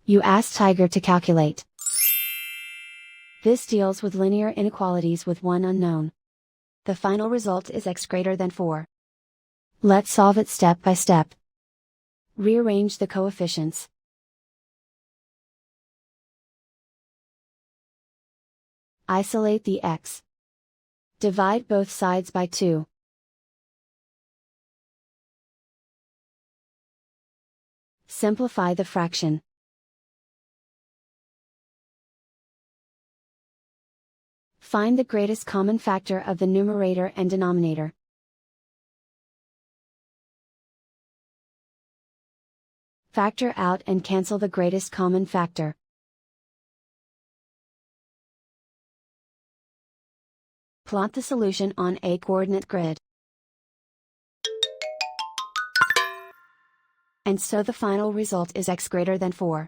You ask Tiger to calculate. This deals with linear inequalities with one unknown. The final result is x greater than 4. Let's solve it step by step. Rearrange the coefficients. Isolate the x. Divide both sides by 2. Simplify the fraction. Find the greatest common factor of the numerator and denominator. Factor out and cancel the greatest common factor. Plot the solution on a coordinate grid. And so the final result is x greater than 4.